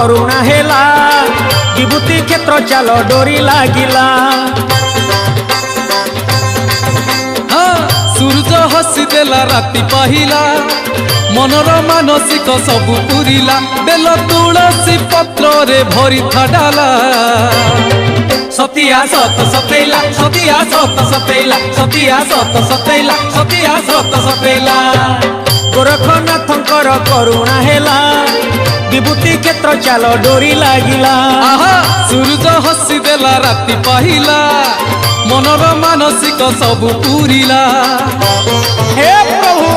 करुणा हेला विभूति क्षेत्र चाल डोरी लागिला। सूरज हसी देला राति पाहिला मनर मानसिक सबु पुरिला बेल तुलसी पत्र रे भरी थाडाला। सतिया सत सतैला सतिया सत सतैला सतिया सत सतैला सतिया सत सतैला। गोरखनाथंकर करुणा हेला विभूति क्षेत्र चाल डोरी लागिला। सूरज हसी देला राति पाहिला मनर मानसिक सबु पुरिला। हे प्रभु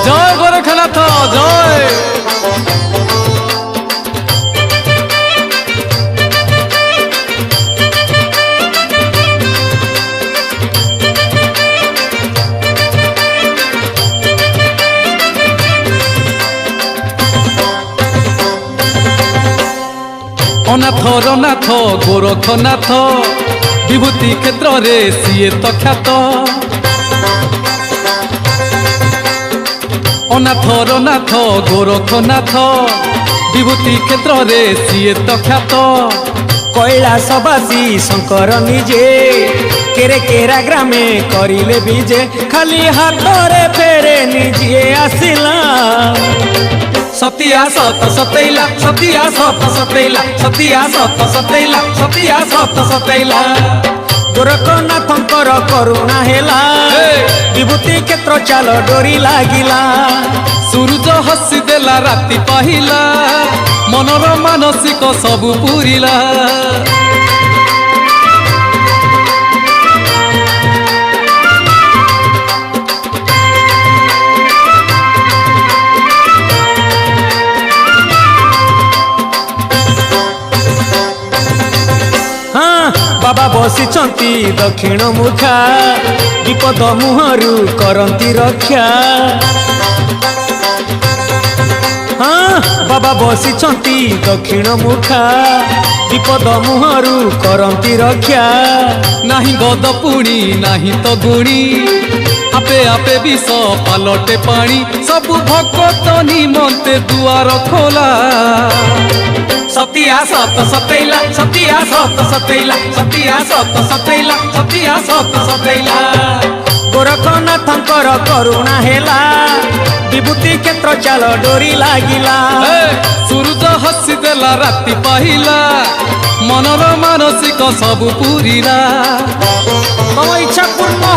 जय गोरखनाथ जय। अनाथर नाथ गोरखनाथ विभूति क्षेत्र रे सीए तो ख्यात। अनाथर नाथ गोरखनाथ विभूति क्षेत्र रे सीए तो ख्यात। कैलासवासी शंकर निजे केरे केरा ग्रामे करिले बीजे खाली हाथरे फेरे निजे आसिला। सतिया सत सतैला सतिया सत सतैला सतिया सत सतैला सतिया सत सतैला। गोरखनाथंकर करुणा हेला विभूति क्षेत्र चाल डोरी लागिला। सूरज हसी देला राति पाहिला मनर मानसिक सबु पुरिला। बाबा बसिचंती दक्षिण मुखा विपद मुहरु करंती रक्षा। बाबा बसिचंती दक्षिण मुखा विपद मुहरु करंती रक्षा। नाही गद पुणी नाही तो गुणी आपे आपे विष पालटे पानी सबु भक्त निमंते दुआर खोला। सतिया सत सतैला सतिया सत सतैला सतिया सत सतैला सतिया सत सतैला। गोरखनाथंकर करुणा हेला विभूति क्षेत्र चाल डोरी लागिला। सूरज हसी देला राति पाहिला मनर मानसिक सबु पुरिला। तम इच्छा पूर्ण